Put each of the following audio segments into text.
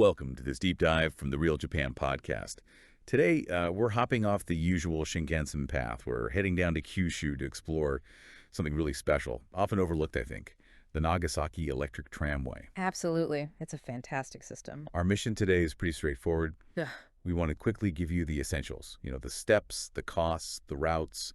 Welcome to this deep dive from the Real Japan podcast. Today, we're hopping off the usual Shinkansen path. We're heading down to Kyushu to explore something really special, often overlooked, I think, the Nagasaki Electric Tramway. Absolutely. It's a fantastic system. Our mission today is pretty straightforward. Ugh. We want to quickly give you the essentials, the steps, the costs, the routes,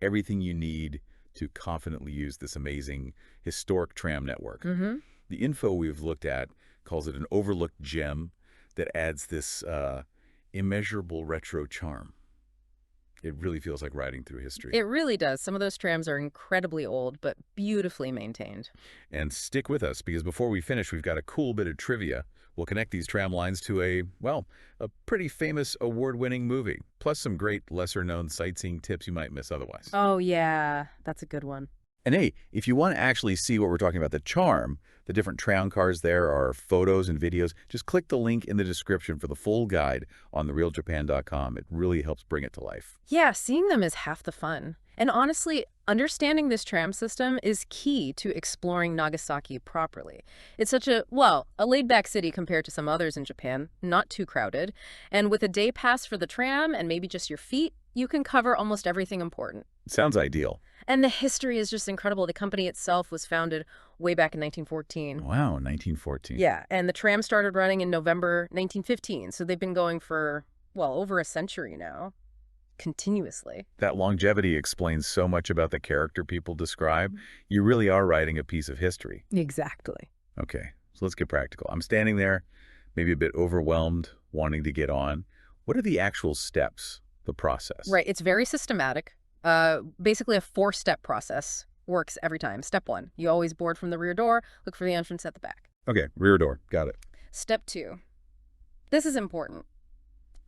everything you need to confidently use this amazing historic tram network. The info we've looked at calls it an overlooked gem that adds this immeasurable retro charm. It really feels like riding through history. It really does. Some of those trams are incredibly old, but beautifully maintained. And stick with us, because before we finish, we've got a cool bit of trivia. We'll connect these tram lines to a pretty famous award-winning movie, plus some great lesser-known sightseeing tips you might miss otherwise. Oh, yeah. That's a good one. And hey, if you want to actually see what we're talking about, the charm, the different tram cars there are photos and videos, just click the link in the description for the full guide on therealjapan.com. It really helps bring it to life. Yeah, seeing them is half the fun. And honestly, understanding this tram system is key to exploring Nagasaki properly. It's such a laid-back city compared to some others in Japan, not too crowded. And with a day pass for the tram and maybe just your feet, you can cover almost everything important. Sounds ideal. And the history is just incredible. The company itself was founded way back in 1914. Wow, 1914. Yeah, and the tram started running in November 1915, so they've been going for, over a century now, continuously. That longevity explains so much about the character people describe. You really are writing a piece of history. Exactly. Okay, so let's get practical. I'm standing there, maybe a bit overwhelmed, wanting to get on. What are the actual steps, the process? Right, it's very systematic. Basically a 4-step process. Works every time. Step 1, you always board from the rear door, look for the entrance at the back. Okay, rear door. Got it. Step 2. This is important.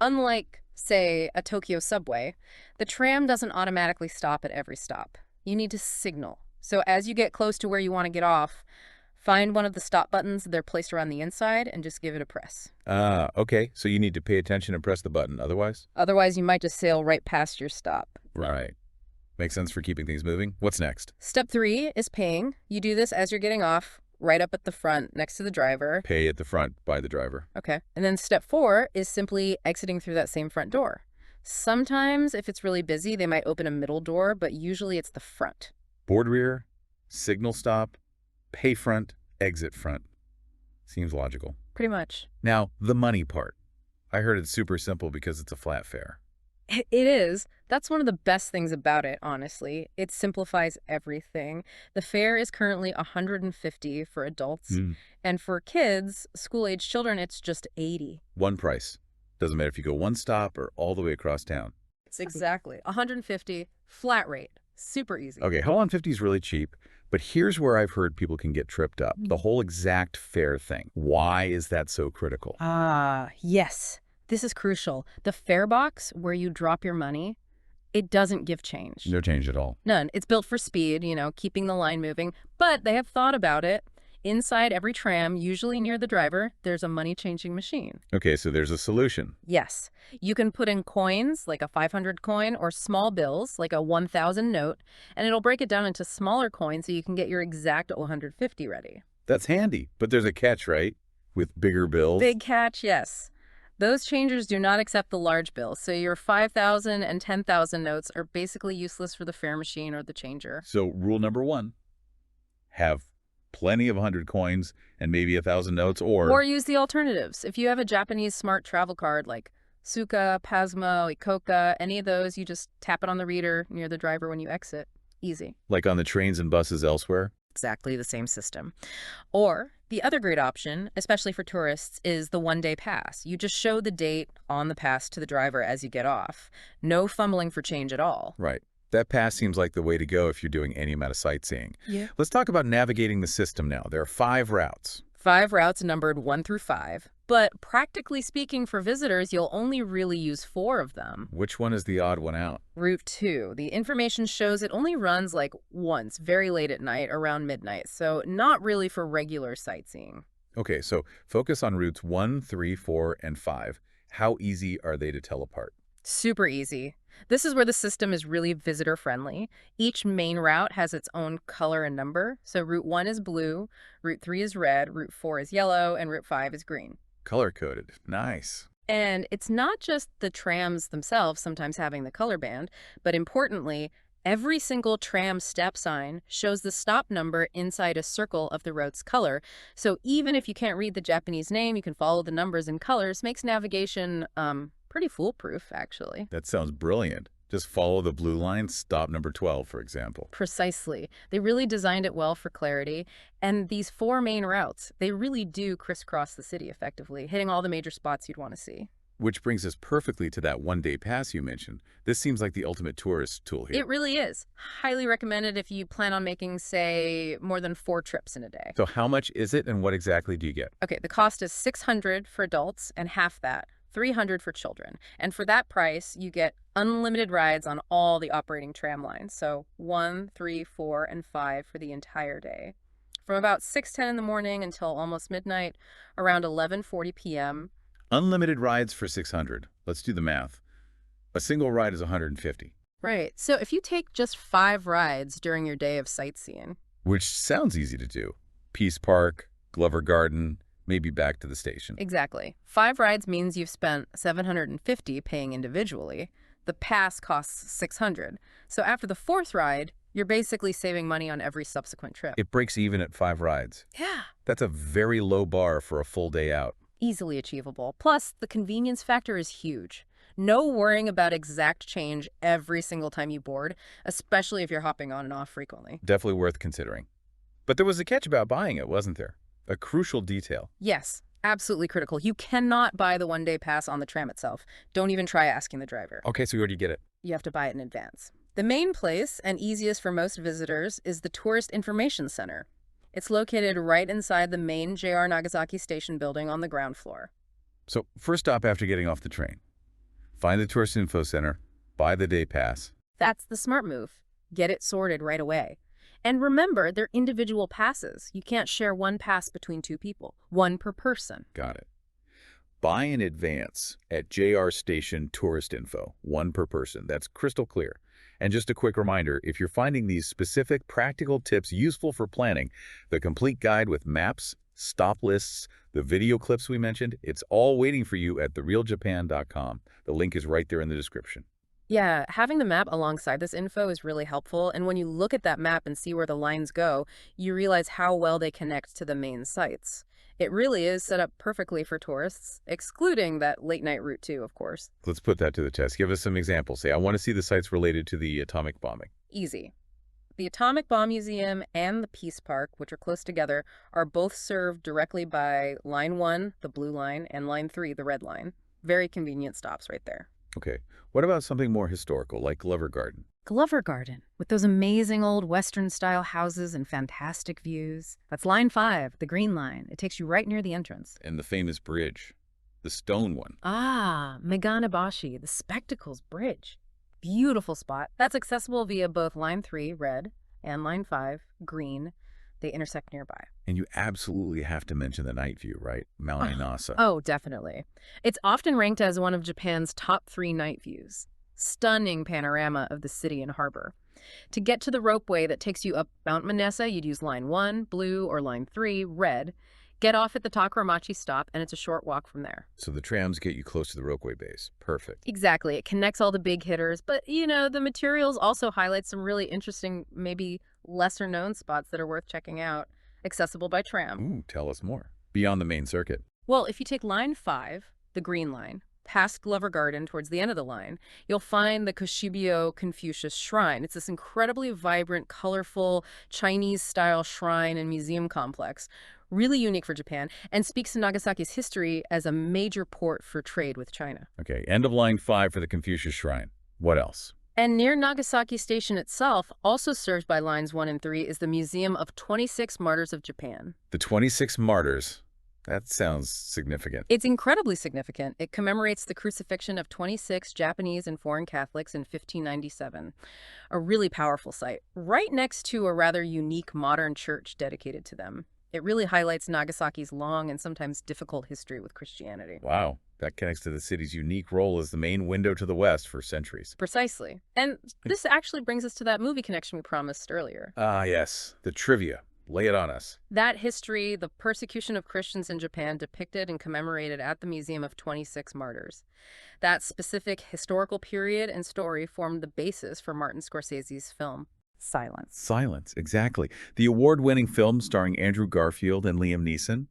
Unlike, say, a Tokyo subway, the tram doesn't automatically stop at every stop. You need to signal. So as you get close to where you want to get off, find one of the stop buttons. They're placed around the inside and just give it a press. Okay. So you need to pay attention and press the button. Otherwise? Otherwise, you might just sail right past your stop. Right. Makes sense for keeping things moving. What's next? Step 3 is paying. You do this as you're getting off, right up at the front next to the driver. Pay at the front by the driver. Okay. And then step 4 is simply exiting through that same front door. Sometimes, if it's really busy, they might open a middle door, but usually it's the front. Board rear, signal stop, pay front, exit front. Seems logical. Pretty much. Now, the money part. I heard it's super simple because it's a flat fare. It is. That's one of the best things about it, honestly. It simplifies everything. The fare is currently $150 for adults, and for kids, school-age children, it's just $80. One price. Doesn't matter if you go one stop or all the way across town. Exactly. $150, flat rate. Super easy. Okay, $150 is really cheap, but here's where I've heard people can get tripped up. The whole exact fare thing. Why is that so critical? Yes. This is crucial. The fare box, where you drop your money, it doesn't give change. No change at all. None. It's built for speed, keeping the line moving. But they have thought about it. Inside every tram, usually near the driver, there's a money-changing machine. Okay, so there's a solution. Yes. You can put in coins, like a 500 coin, or small bills, like a 1,000 note, and it'll break it down into smaller coins so you can get your exact 150 ready. That's handy, but there's a catch, right? With bigger bills? Big catch, yes. Those changers do not accept the large bills, so your 5,000 and 10,000 notes are basically useless for the fare machine or the changer. So rule number 1, have plenty of 100 coins and maybe 1,000 notes, or use the alternatives. If you have a Japanese smart travel card like Suica, Pasmo, Ikoka, any of those, you just tap it on the reader near the driver when you exit. Easy. like on the trains and buses elsewhere. Exactly the same system. Or the other great option, especially for tourists, is the one-day pass. You just show the date on the pass to the driver as you get off. No fumbling for change at all. Right. That pass seems like the way to go if you're doing any amount of sightseeing. Yeah. Let's talk about navigating the system now. There are 5 routes. 5 routes numbered 1 through 5. But practically speaking, for visitors, you'll only really use 4 of them. Which one is the odd one out? Route 2. The information shows it only runs like once, very late at night, around midnight. So not really for regular sightseeing. Okay, so focus on routes 1, 3, 4, and 5. How easy are they to tell apart? Super easy. This is where the system is really visitor-friendly. Each main route has its own color and number. So Route 1 is blue, Route 3 is red, Route 4 is yellow, and Route 5 is green. Color-coded. Nice. And it's not just the trams themselves sometimes having the color band, but importantly, every single tram step sign shows the stop number inside a circle of the road's color. So even if you can't read the Japanese name, you can follow the numbers and colors. Makes navigation pretty foolproof, actually. That sounds brilliant. Just follow the blue line, stop number 12, for example. Precisely. They really designed it well for clarity. And these 4 main routes, they really do crisscross the city effectively, hitting all the major spots you'd want to see. Which brings us perfectly to that one-day pass you mentioned. This seems like the ultimate tourist tool here. It really is. Highly recommended if you plan on making, say, more than 4 trips in a day. So how much is it and what exactly do you get? Okay, the cost is $600 for adults and half that, $300 for children. And for that price, you get unlimited rides on all the operating tram lines. So 1, 3, 4, and 5 for the entire day. From about 6:10 in the morning until almost midnight, around 11:40 p.m. Unlimited rides for $600. Let's do the math. A single ride is $150. Right. So if you take just 5 rides during your day of sightseeing. Which sounds easy to do. Peace Park, Glover Garden, maybe back to the station. Exactly. 5 rides means you've spent $750 paying individually. The pass costs $600. So after the 4th ride, you're basically saving money on every subsequent trip. It breaks even at 5 rides. Yeah. That's a very low bar for a full day out. Easily achievable. Plus, the convenience factor is huge. No worrying about exact change every single time you board, especially if you're hopping on and off frequently. Definitely worth considering. But there was a catch about buying it, wasn't there? A crucial detail. Yes, absolutely critical. You cannot buy the one-day pass on the tram itself. Don't even try asking the driver. Okay, so you already get it. You have to buy it in advance. The main place, and easiest for most visitors, is the Tourist Information Center. It's located right inside the main JR Nagasaki Station building on the ground floor. So first stop after getting off the train. Find the Tourist Info Center, buy the day pass. That's the smart move. Get it sorted right away. And remember, they're individual passes. You can't share one pass between 2 people, 1 per person. Got it. Buy in advance at JR Station Tourist Info, 1 per person. That's crystal clear. And just a quick reminder, if you're finding these specific practical tips useful for planning, the complete guide with maps, stop lists, the video clips we mentioned, it's all waiting for you at therealjapan.com. The link is right there in the description. Yeah, having the map alongside this info is really helpful. And when you look at that map and see where the lines go, you realize how well they connect to the main sites. It really is set up perfectly for tourists, excluding that late-night route too, of course. Let's put that to the test. Give us some examples. Say, I want to see the sites related to the atomic bombing. Easy. The Atomic Bomb Museum and the Peace Park, which are close together, are both served directly by Line 1, the blue line, and Line 3, the red line. Very convenient stops right there. Okay. What about something more historical, like Glover Garden? Glover Garden, with those amazing old Western-style houses and fantastic views. That's Line 5, the green line. It takes you right near the entrance. And the famous bridge, the stone one. Ah, Meganabashi, the Spectacles Bridge. Beautiful spot. That's accessible via both Line 3, red, and Line 5, green. They intersect nearby. And you absolutely have to mention the night view, right? Mount Inasa. Oh, definitely. It's often ranked as one of Japan's top 3 night views. Stunning panorama of the city and harbor. To get to the ropeway that takes you up Mount Manessa, you'd use Line 1, blue, or Line 3, red. Get off at the Takaramachi stop, and it's a short walk from there. So the trams get you close to the ropeway base. Perfect. Exactly. It connects all the big hitters, but, the materials also highlight some really interesting, maybe lesser-known spots that are worth checking out, accessible by tram. Ooh, tell us more. Beyond the main circuit. Well, if you take Line 5, the green line, past Glover Garden towards the end of the line, you'll find the Koshibyo Confucius Shrine. It's this incredibly vibrant, colorful, Chinese-style shrine and museum complex, really unique for Japan, and speaks to Nagasaki's history as a major port for trade with China. Okay, end of Line 5 for the Confucius Shrine. What else? And near Nagasaki Station itself, also served by Lines 1 and 3, is the Museum of 26 Martyrs of Japan. The 26 Martyrs. That sounds significant. It's incredibly significant. It commemorates the crucifixion of 26 Japanese and foreign Catholics in 1597. A really powerful site, right next to a rather unique modern church dedicated to them. It really highlights Nagasaki's long and sometimes difficult history with Christianity. Wow, that connects to the city's unique role as the main window to the West for centuries. Precisely. And this actually brings us to that movie connection we promised earlier. Ah, yes, the trivia. Lay it on us. That history, the persecution of Christians in Japan, depicted and commemorated at the Museum of 26 Martyrs. That specific historical period and story formed the basis for Martin Scorsese's film. Silence. Silence, exactly. The award-winning film starring Andrew Garfield and Liam Neeson.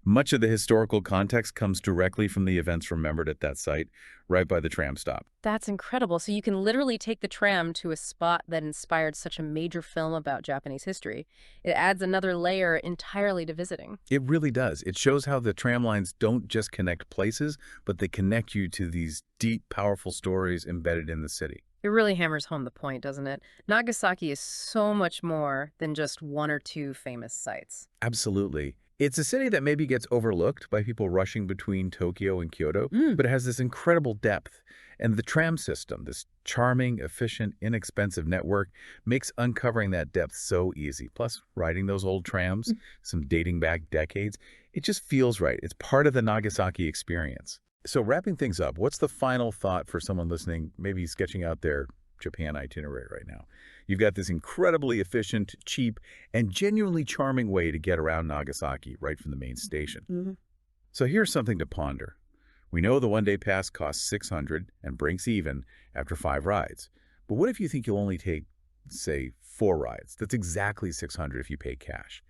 Much of the historical context comes directly from the events remembered at that site, right by the tram stop. That's incredible. So you can literally take the tram to a spot that inspired such a major film about Japanese history. It adds another layer entirely to visiting. It really does. It shows how the tram lines don't just connect places, but they connect you to these deep, powerful stories embedded in the city. It really hammers home the point, doesn't it? Nagasaki is so much more than just one or two famous sites. Absolutely. It's a city that maybe gets overlooked by people rushing between Tokyo and Kyoto, but it has this incredible depth. And the tram system, this charming, efficient, inexpensive network, makes uncovering that depth so easy. Plus, riding those old trams, some dating back decades, it just feels right. It's part of the Nagasaki experience. So wrapping things up, what's the final thought for someone listening, maybe sketching out their Japan itinerary right now? You've got this incredibly efficient, cheap, and genuinely charming way to get around Nagasaki right from the main station. So here's something to ponder. We know the one-day pass costs $600 and breaks even after 5 rides. But what if you think you'll only take, say, 4 rides? That's exactly $600 if you pay cash.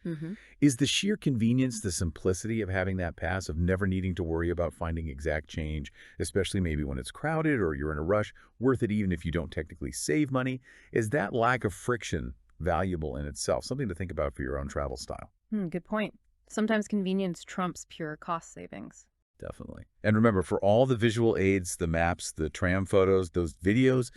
Is the sheer convenience, the simplicity of having that pass, of never needing to worry about finding exact change, especially maybe when it's crowded or you're in a rush, worth it even if you don't technically save money? Is that lack of friction valuable in itself? Something to think about for your own travel style. Good point. Sometimes convenience trumps pure cost savings. Definitely. And remember, for all the visual aids, the maps, the tram photos, those videos,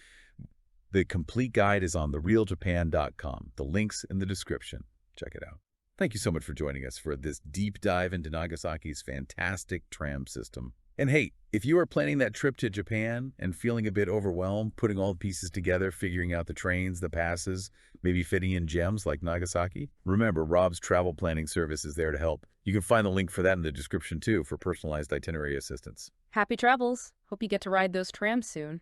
the complete guide is on therealjapan.com. The link's in the description. Check it out. Thank you so much for joining us for this deep dive into Nagasaki's fantastic tram system. And hey, if you are planning that trip to Japan and feeling a bit overwhelmed, putting all the pieces together, figuring out the trains, the passes, maybe fitting in gems like Nagasaki, remember, Rob's travel planning service is there to help. You can find the link for that in the description too for personalized itinerary assistance. Happy travels. Hope you get to ride those trams soon.